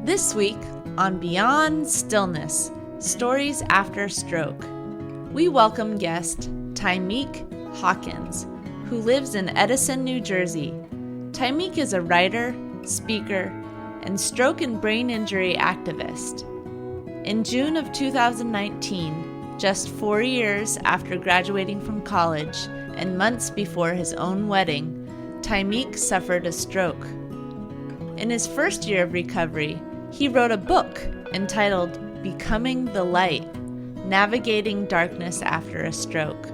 This week on Beyond Stillness, Stories After Stroke, we welcome guest Tymiak Hawkins, who lives in Edison, New Jersey. Tymiak is a writer, speaker, and stroke and brain injury activist. In June of 2019, just 4 years after graduating from college and months before his own wedding, Tymiak suffered a stroke. In his first year of recovery, he wrote a book entitled Becoming the Light: Navigating Darkness After a Stroke.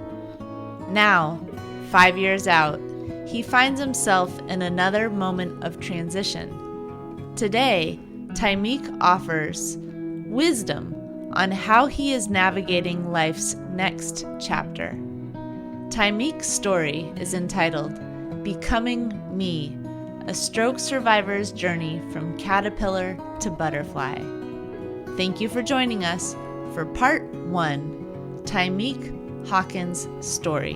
Now, 5 years out, he finds himself in another moment of transition. Today, Tymiak offers wisdom on how he is navigating life's next chapter. Tymiak's story is entitled Becoming Me: A Stroke Survivor's Journey from Caterpillar to Butterfly. Thank you for joining us for Part 1, Tymiak Hawkins' Story.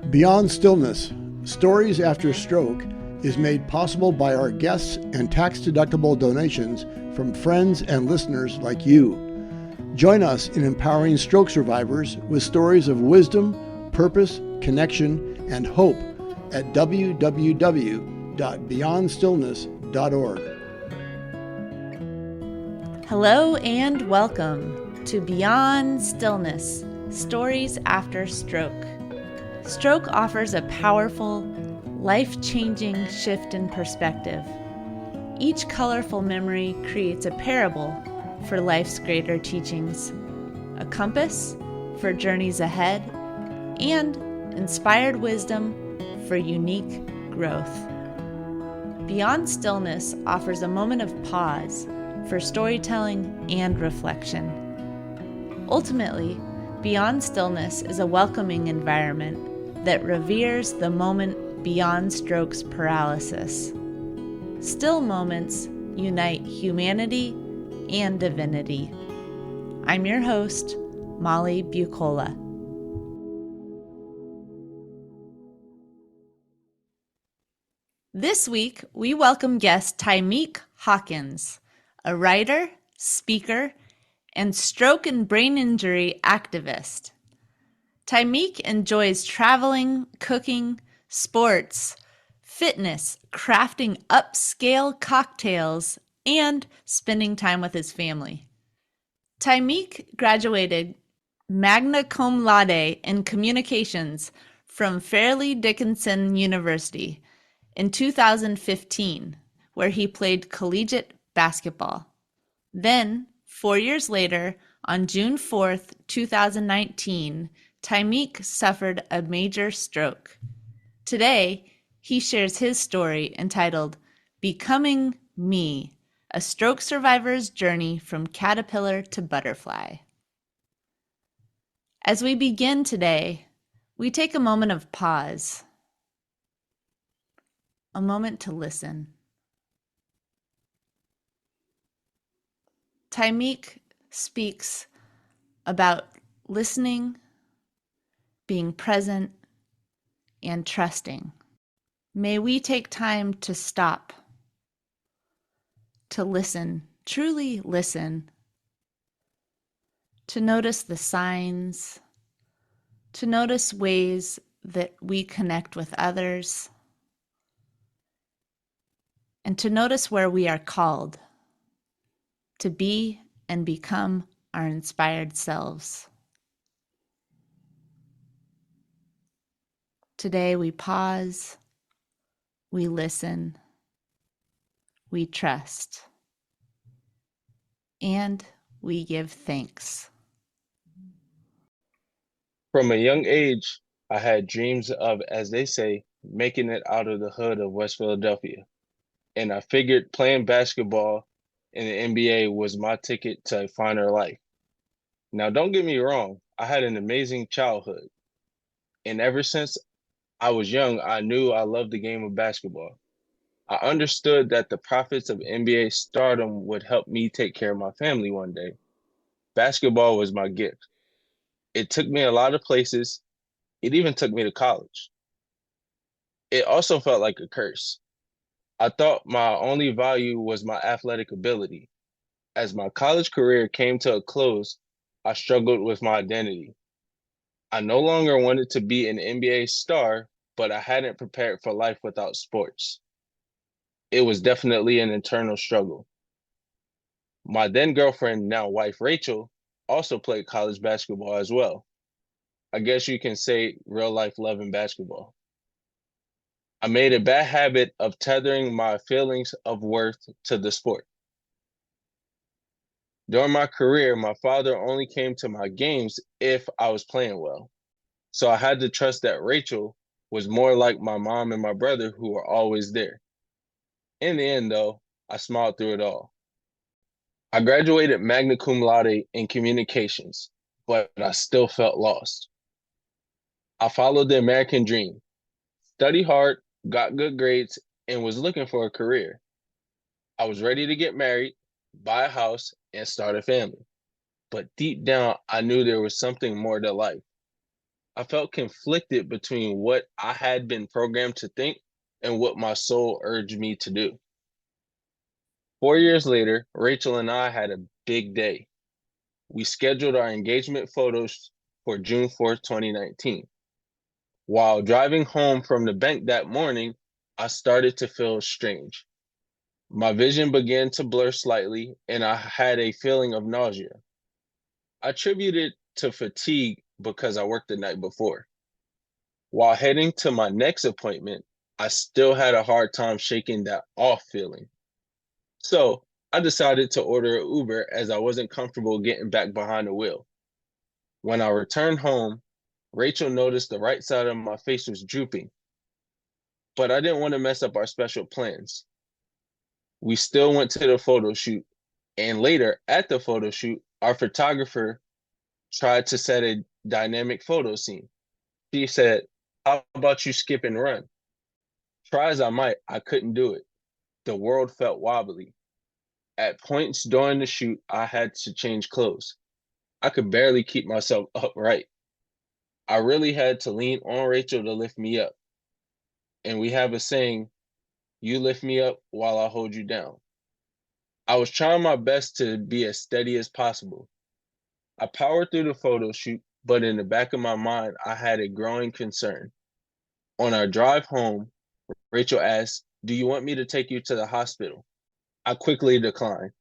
Beyond Stillness, Stories After Stroke is made possible by our guests and tax-deductible donations from friends and listeners like you. Join us in empowering stroke survivors with stories of wisdom, purpose, connection, and hope at www.beyondstillness.org. Hello and welcome to Beyond Stillness, Stories After Stroke. Stroke offers a powerful, life-changing shift in perspective. Each colorful memory creates a parable for life's greater teachings, a compass for journeys ahead, and inspired wisdom for unique growth. Beyond Stillness offers a moment of pause for storytelling and reflection. Ultimately, Beyond Stillness is a welcoming environment that reveres the moment beyond stroke's paralysis. Still moments unite humanity and divinity. I'm your host, Molly Bucola. This week, we welcome guest Tymiak Hawkins, a writer, speaker, and stroke and brain injury activist. Tymiak enjoys traveling, cooking, sports, fitness, crafting upscale cocktails, and spending time with his family. Tymiak graduated magna cum laude in communications from Fairleigh Dickinson University in 2015, where he played collegiate basketball. Then, 4 years later, on June 4th, 2019, Tymiak suffered a major stroke. Today, he shares his story entitled Becoming Me: A Stroke Survivor's Journey from Caterpillar to Butterfly. As we begin today, we take a moment of pause, a moment to listen. Tymiak speaks about listening, being present, and trusting. May we take time to stop, to listen, truly listen, to notice the signs, to notice ways that we connect with others, and to notice where we are called to be and become our inspired selves. Today we pause, we listen, we trust, and we give thanks. From a young age, I had dreams of, as they say, making it out of the hood of West Philadelphia. And I figured playing basketball in the NBA was my ticket to a finer life. Now, don't get me wrong, I had an amazing childhood. And ever since I was young, I knew I loved the game of basketball. I understood that the profits of NBA stardom would help me take care of my family one day. Basketball was my gift. It took me a lot of places. It even took me to college. It also felt like a curse. I thought my only value was my athletic ability. As my college career came to a close, I struggled with my identity. I no longer wanted to be an NBA star, but I hadn't prepared for life without sports. It was definitely an internal struggle. My then girlfriend, now wife Rachel, also played college basketball as well. I guess you can say real life love and basketball. I made a bad habit of tethering my feelings of worth to the sport. During my career, my father only came to my games if I was playing well. So I had to trust that Rachel was more like my mom and my brother who were always there. In the end, though, I smiled through it all. I graduated magna cum laude in communications, but I still felt lost. I followed the American dream, studied hard, got good grades, and was looking for a career. I was ready to get married, buy a house, and start a family. But deep down, I knew there was something more to life. I felt conflicted between what I had been programmed to think and what my soul urged me to do. 4 years later, Rachel and I had a big day. We scheduled our engagement photos for June 4th, 2019. While driving home from the bank that morning, I started to feel strange. My vision began to blur slightly, and I had a feeling of nausea. I attributed it to fatigue because I worked the night before. While heading to my next appointment, I still had a hard time shaking that off feeling. So I decided to order an Uber as I wasn't comfortable getting back behind the wheel. When I returned home, Rachel noticed the right side of my face was drooping, but I didn't want to mess up our special plans. We still went to the photo shoot, and later at the photo shoot, our photographer tried to set a dynamic photo scene. She said, "How about you skip and run?" Try as I might, I couldn't do it. The world felt wobbly. At points during the shoot, I had to change clothes. I could barely keep myself upright. I really had to lean on Rachel to lift me up. And we have a saying, you lift me up while I hold you down. I was trying my best to be as steady as possible. I powered through the photo shoot, but in the back of my mind, I had a growing concern. On our drive home, Rachel asked, "Do you want me to take you to the hospital?" I quickly declined,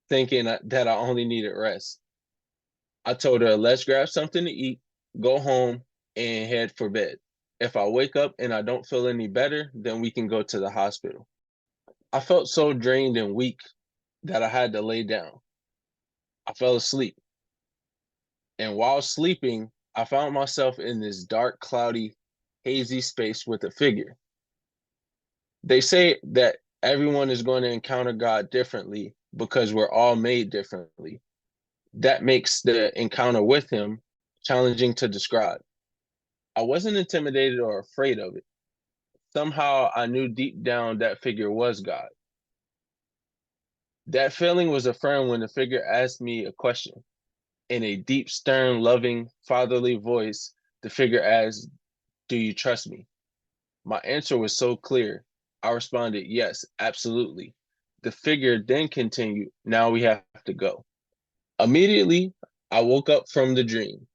thinking that I only needed rest. I told her, "Let's grab something to eat, go home, and head for bed. If I wake up and I don't feel any better, then we can go to the hospital." I felt so drained and weak that I had to lay down. I fell asleep. And while sleeping, I found myself in this dark, cloudy, hazy space with a figure. They say that everyone is going to encounter God differently because we're all made differently. That makes the encounter with him challenging to describe. I wasn't intimidated or afraid of it. Somehow I knew deep down that figure was God. That feeling was affirmed when the figure asked me a question. In a deep, stern, loving, fatherly voice, the figure asked, "Do you trust me?" My answer was so clear. I responded, "Yes, absolutely." The figure then continued, "Now we have to go." Immediately, I woke up from the dream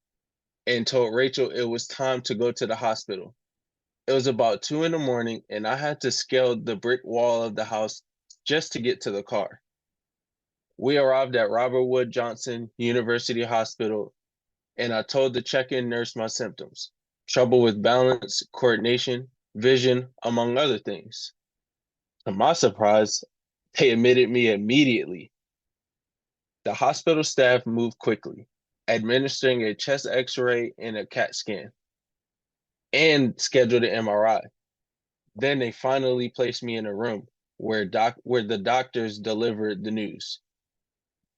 and told Rachel it was time to go to the hospital. It was about 2 in the morning, and I had to scale the brick wall of the house just to get to the car. We arrived at Robert Wood Johnson University Hospital, and I told the check-in nurse my symptoms: trouble with balance, coordination, vision, among other things. To my surprise, they admitted me immediately. The hospital staff moved quickly, administering a chest x-ray and a CAT scan, and scheduled an MRI. Then they finally placed me in a room where the doctors delivered the news.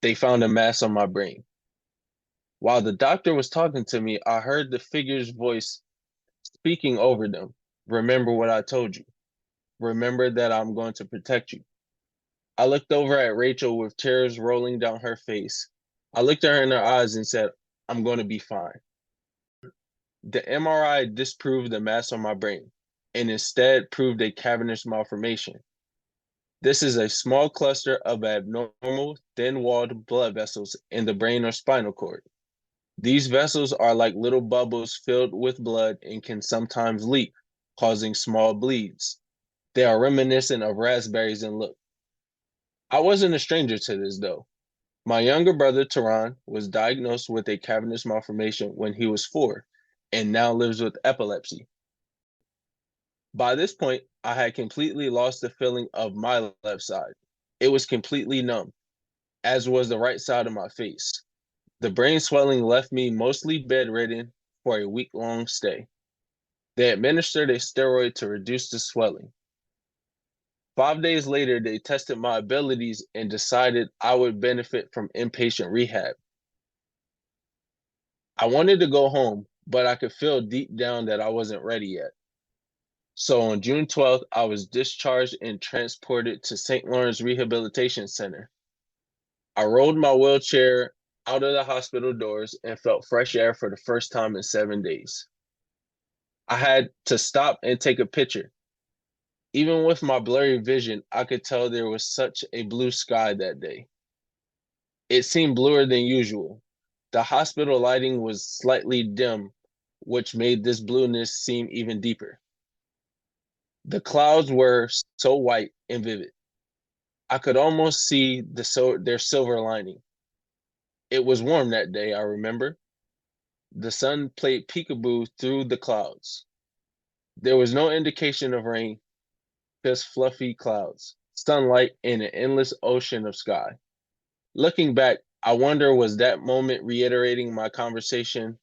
They found a mass on my brain. While the doctor was talking to me, I heard the figure's voice speaking over them. "Remember what I told you. Remember that I'm going to protect you." I looked over at Rachel with tears rolling down her face. I looked at her in her eyes and said, "I'm going to be fine." The MRI disproved the mass on my brain and instead proved a cavernous malformation. This is a small cluster of abnormal, thin-walled blood vessels in the brain or spinal cord. These vessels are like little bubbles filled with blood and can sometimes leak, causing small bleeds. They are reminiscent of raspberries in look. I wasn't a stranger to this, though. My younger brother, Tehran, was diagnosed with a cavernous malformation when he was 4 and now lives with epilepsy. By this point, I had completely lost the feeling of my left side. It was completely numb, as was the right side of my face. The brain swelling left me mostly bedridden for a week-long stay. They administered a steroid to reduce the swelling. 5 days later, they tested my abilities and decided I would benefit from inpatient rehab. I wanted to go home, but I could feel deep down that I wasn't ready yet. So on June 12th, I was discharged and transported to St. Lawrence Rehabilitation Center. I rolled my wheelchair out of the hospital doors and felt fresh air for the first time in 7 days. I had to stop and take a picture. Even with my blurry vision, I could tell there was such a blue sky that day. It seemed bluer than usual. The hospital lighting was slightly dim, which made this blueness seem even deeper. The clouds were so white and vivid. I could almost see their silver lining. It was warm that day, I remember. The sun played peekaboo through the clouds. There was no indication of rain, just fluffy clouds, sunlight, and an endless ocean of sky. Looking back, I wonder, was that moment reiterating my conversation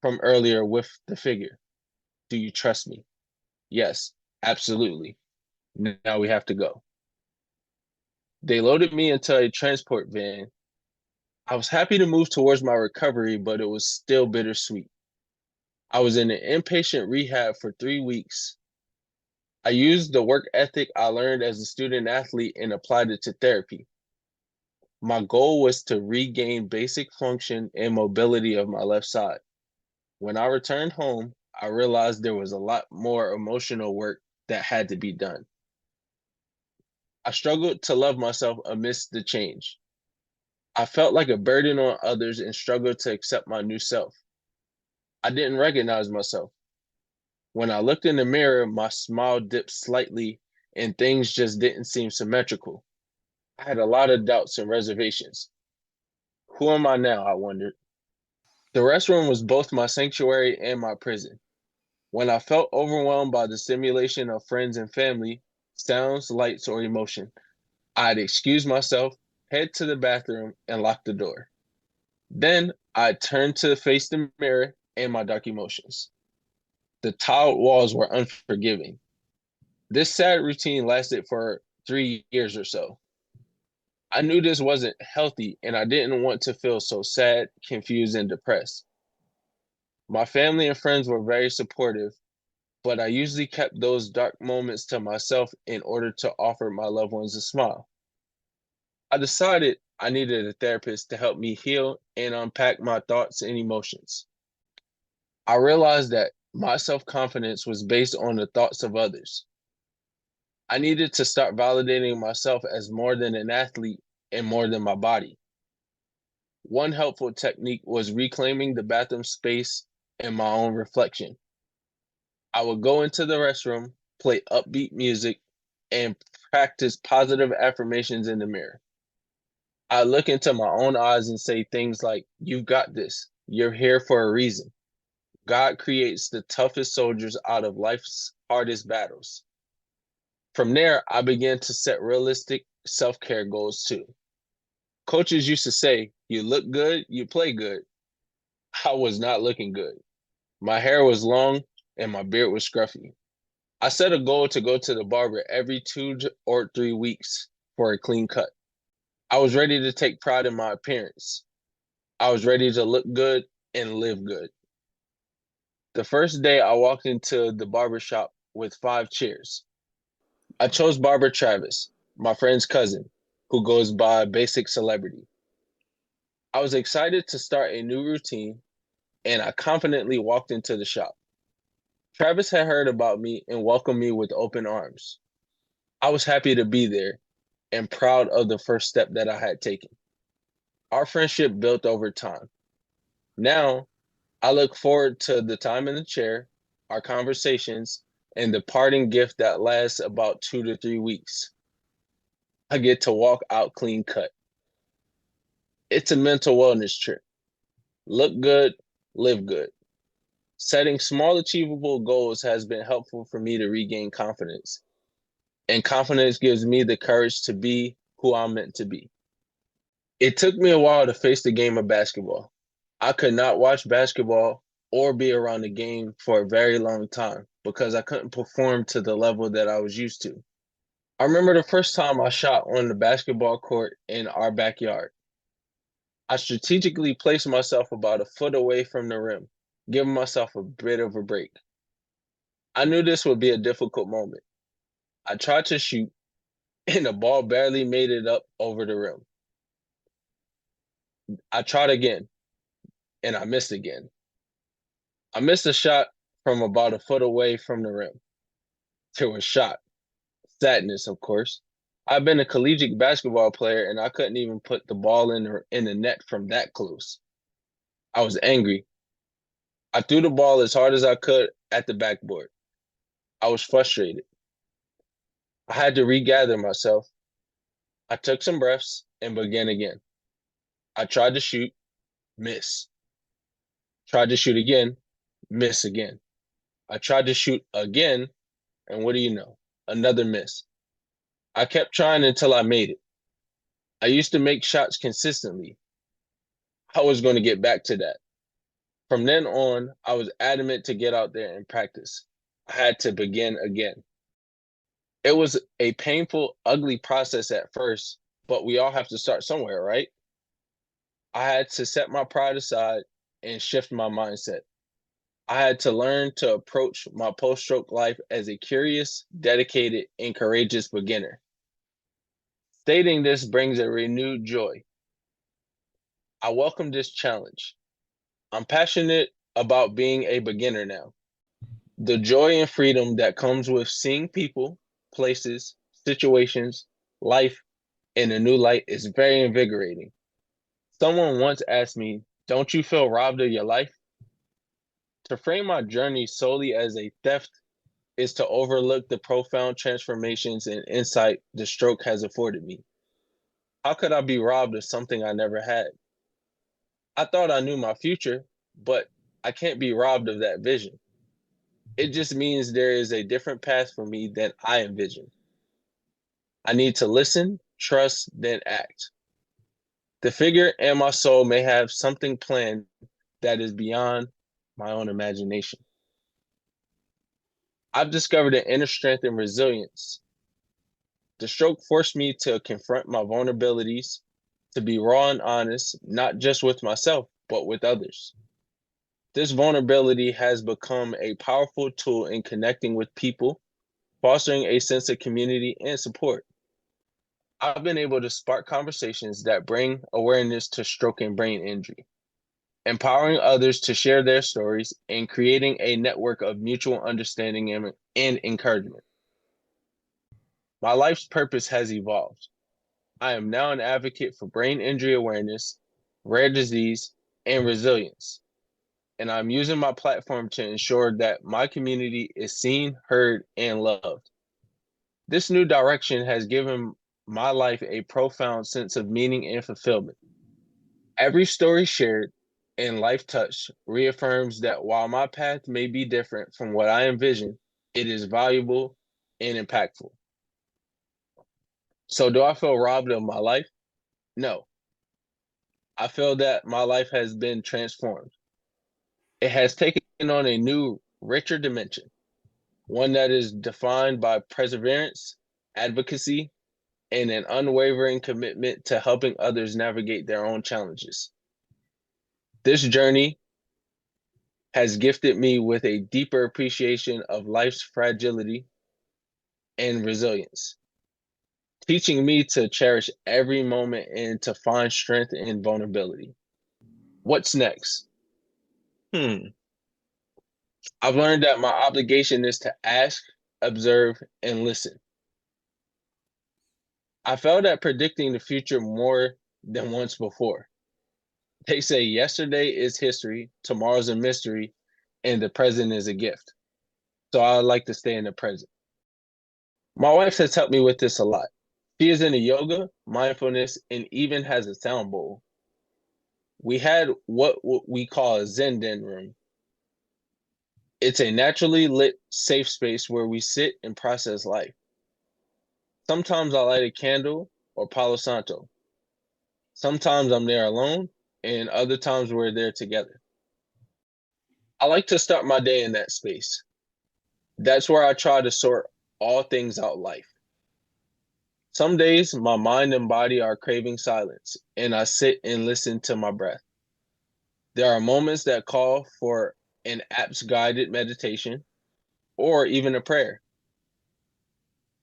from earlier with the figure? Do you trust me? Yes, absolutely. Now we have to go. They loaded me into a transport van. I was happy to move towards my recovery, but it was still bittersweet. I was in an inpatient rehab for 3 weeks. I used the work ethic I learned as a student athlete and applied it to therapy. My goal was to regain basic function and mobility of my left side. When I returned home, I realized there was a lot more emotional work that had to be done. I struggled to love myself amidst the change. I felt like a burden on others and struggled to accept my new self. I didn't recognize myself. When I looked in the mirror, my smile dipped slightly and things just didn't seem symmetrical. I had a lot of doubts and reservations. Who am I now? I wondered. The restroom was both my sanctuary and my prison. When I felt overwhelmed by the stimulation of friends and family, sounds, lights, or emotion, I'd excuse myself, head to the bathroom, and lock the door. Then I'd turn to face the mirror and my dark emotions. The tiled walls were unforgiving. This sad routine lasted for 3 years or so. I knew this wasn't healthy and I didn't want to feel so sad, confused, and depressed. My family and friends were very supportive, but I usually kept those dark moments to myself in order to offer my loved ones a smile. I decided I needed a therapist to help me heal and unpack my thoughts and emotions. I realized that my self-confidence was based on the thoughts of others. I needed to start validating myself as more than an athlete and more than my body. One helpful technique was reclaiming the bathroom space and my own reflection. I would go into the restroom, play upbeat music, and practice positive affirmations in the mirror. I look into my own eyes and say things like, "You've got this. You're here for a reason." God creates the toughest soldiers out of life's hardest battles. From there, I began to set realistic self-care goals too. Coaches used to say, "You look good, you play good." I was not looking good. My hair was long and my beard was scruffy. I set a goal to go to the barber every 2 or 3 weeks for a clean cut. I was ready to take pride in my appearance. I was ready to look good and live good. The first day I walked into the barber shop with 5 chairs. I chose Barber Travis, my friend's cousin, who goes by Basic Celebrity. I was excited to start a new routine, and I confidently walked into the shop. Travis had heard about me and welcomed me with open arms. I was happy to be there and proud of the first step that I had taken. Our friendship built over time. Now, I look forward to the time in the chair, our conversations, and the parting gift that lasts about 2 to 3 weeks. I get to walk out clean cut. It's a mental wellness trip. Look good, live good. Setting small, achievable goals has been helpful for me to regain confidence, and confidence gives me the courage to be who I'm meant to be. It took me a while to face the game of basketball. I could not watch basketball or be around the game for a very long time because I couldn't perform to the level that I was used to. I remember the first time I shot on the basketball court in our backyard. I strategically placed myself about a foot away from the rim, giving myself a bit of a break. I knew this would be a difficult moment. I tried to shoot, and the ball barely made it up over the rim. I tried again, and I missed again. I missed a shot from about a foot away from the rim. There was shot. Sadness, of course. I've been a collegiate basketball player, and I couldn't even put the ball in the net from that close. I was angry. I threw the ball as hard as I could at the backboard. I was frustrated. I had to regather myself. I took some breaths and began again. I tried to shoot, miss. Tried to shoot again, miss again. I tried to shoot again, and what do you know? Another miss. I kept trying until I made it. I used to make shots consistently. I was going to get back to that. From then on, I was adamant to get out there and practice. I had to begin again. It was a painful, ugly process at first, but we all have to start somewhere, right? I had to set my pride aside and shift my mindset. I had to learn to approach my post-stroke life as a curious, dedicated, and courageous beginner. Stating this brings a renewed joy. I welcome this challenge. I'm passionate about being a beginner now. The joy and freedom that comes with seeing people, places, situations, life in a new light is very invigorating. Someone once asked me, "Don't you feel robbed of your life?" To frame my journey solely as a theft is to overlook the profound transformations and insight the stroke has afforded me. How could I be robbed of something I never had? I thought I knew my future, but I can't be robbed of that vision. It just means there is a different path for me than I envisioned. I need to listen, trust, then act. The figure and my soul may have something planned that is beyond my own imagination. I've discovered an inner strength and resilience. The stroke forced me to confront my vulnerabilities, to be raw and honest, not just with myself, but with others. This vulnerability has become a powerful tool in connecting with people, fostering a sense of community and support. I've been able to spark conversations that bring awareness to stroke and brain injury, empowering others to share their stories and creating a network of mutual understanding and encouragement. My life's purpose has evolved. I am now an advocate for brain injury awareness, rare disease, and resilience. And I'm using my platform to ensure that my community is seen, heard, and loved. This new direction has given my life a profound sense of meaning and fulfillment. Every story shared and life touched reaffirms that while my path may be different from what I envisioned, it is valuable and impactful. So, do I feel robbed of my life? No. I feel that my life has been transformed. It has taken on a new, richer dimension, one that is defined by perseverance, advocacy, and an unwavering commitment to helping others navigate their own challenges. This journey has gifted me with a deeper appreciation of life's fragility and resilience, teaching me to cherish every moment and to find strength in vulnerability. What's next? I've learned that my obligation is to ask, observe, and listen. I failed at predicting the future more than once before. They say yesterday is history, tomorrow's a mystery, and the present is a gift. So I like to stay in the present. My wife has helped me with this a lot. She is into yoga, mindfulness, and even has a sound bowl. We had what we call a Zen Den room. It's a naturally lit, safe space where we sit and process life. Sometimes I light a candle or Palo Santo. Sometimes I'm there alone, and other times we're there together. I like to start my day in that space. That's where I try to sort all things out life. Some days my mind and body are craving silence, and I sit and listen to my breath. There are moments that call for an apps guided meditation or even a prayer.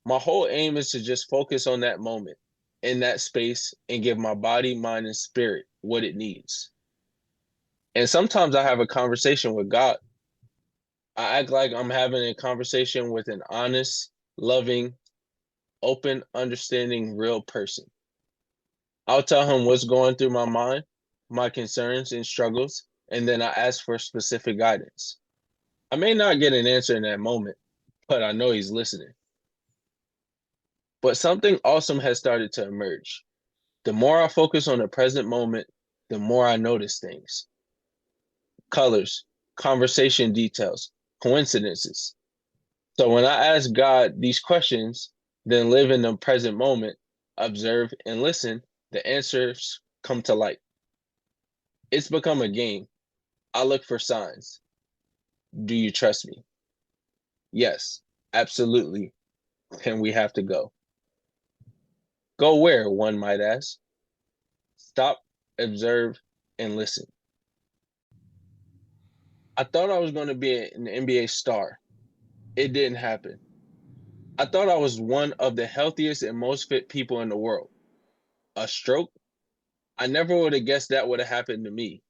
My whole aim is to just focus on that moment in that space and give my body, mind, and spirit what it needs. And sometimes I have a conversation with God. I act like I'm having a conversation with an honest, loving, open, understanding, real person. I'll tell him what's going through my mind, my concerns and struggles, and then I ask for specific guidance. I may not get an answer in that moment, but I know he's listening. But something awesome has started to emerge. The more I focus on the present moment, the more I notice things. Colors, conversation details, coincidences. So when I ask God these questions, then live in the present moment, observe and listen, the answers come to light. It's become a game. I look for signs. Do you trust me? Yes, absolutely. Then we have to go. Go where, one might ask. Stop, observe, and listen. I thought I was going to be an NBA star. It didn't happen. I thought I was one of the healthiest and most fit people in the world. A stroke? I never would have guessed that would have happened to me.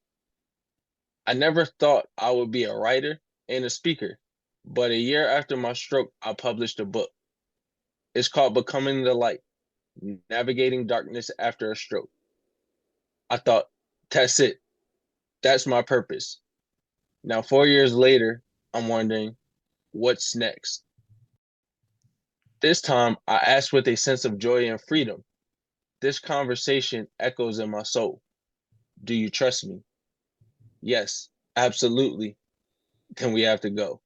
I never thought I would be a writer and a speaker, but a year after my stroke, I published a book. It's called Becoming the Light, Navigating Darkness After a Stroke. I thought, that's it. That's my purpose. Now, 4 years later, I'm wondering, what's next? This time, I asked with a sense of joy and freedom. This conversation echoes in my soul. Do you trust me? Yes, absolutely. Then we have to go.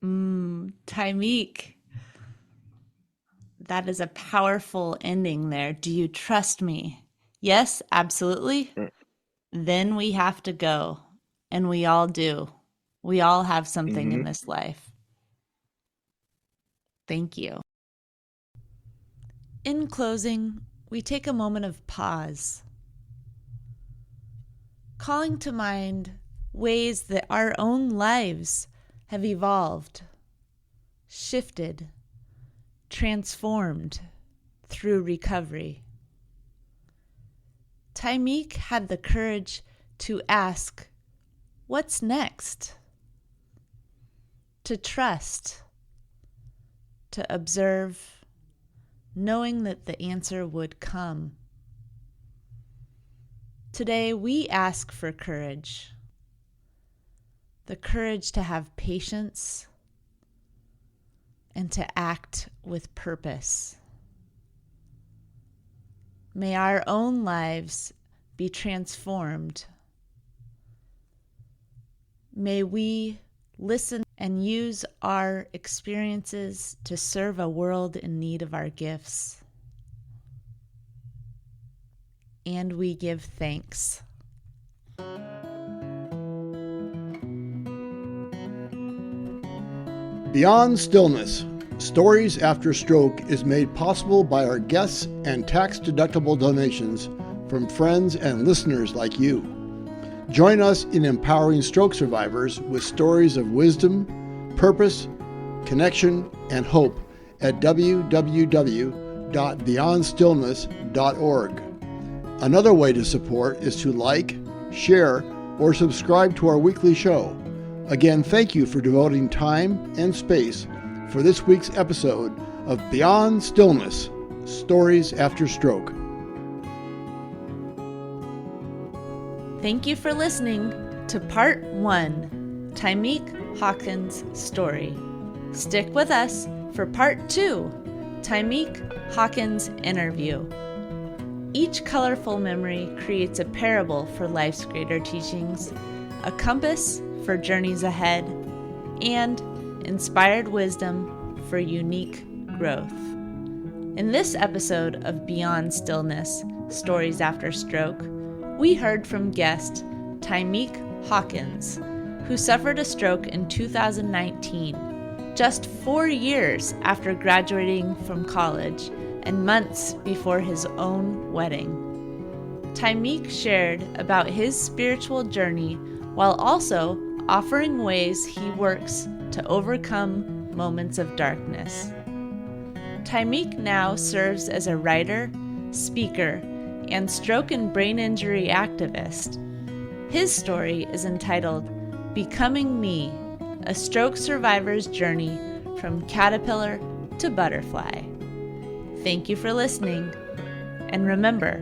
Tymiak. That is a powerful ending there. Do you trust me? Yes, absolutely. Then we have to go. And we all do. We all have something in this life. Thank you. In closing, we take a moment of pause, calling to mind ways that our own lives have evolved, shifted, transformed through recovery. Tymiak had the courage to ask, what's next? To trust, to observe, knowing that the answer would come. Today, we ask for courage. The courage to have patience and to act with purpose. May our own lives be transformed. May we listen and use our experiences to serve a world in need of our gifts. And we give thanks. Beyond Stillness, Stories After Stroke is made possible by our guests and tax-deductible donations from friends and listeners like you. Join us in empowering stroke survivors with stories of wisdom, purpose, connection, and hope at www.beyondstillness.org. Another way to support is to like, share, or subscribe to our weekly show. Again, thank you for devoting time and space for this week's episode of Beyond Stillness, Stories After Stroke. Thank you for listening to Part 1, Tymiak Hawkins' story. Stick with us for Part 2, Tymiak Hawkins' interview. Each colorful memory creates a parable for life's greater teachings, a compass for journeys ahead, and inspired wisdom for unique growth. In this episode of Beyond Stillness, Stories After Stroke, we heard from guest Tymiak Hawkins, who suffered a stroke in 2019, just 4 years after graduating from college and months before his own wedding. Tymiak shared about his spiritual journey while also offering ways he works to overcome moments of darkness. Tymiak now serves as a writer, speaker, and stroke and brain injury activist. His story is entitled Becoming Me, a stroke survivor's journey from caterpillar to butterfly. Thank you for listening. And remember,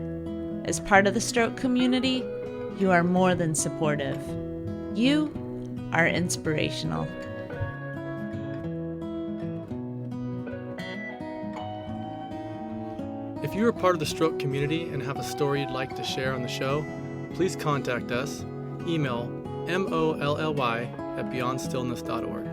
as part of the stroke community, you are more than supportive. You are inspirational. If you are part of the stroke community and have a story you'd like to share on the show, please contact us. Email molly@beyondstillness.org.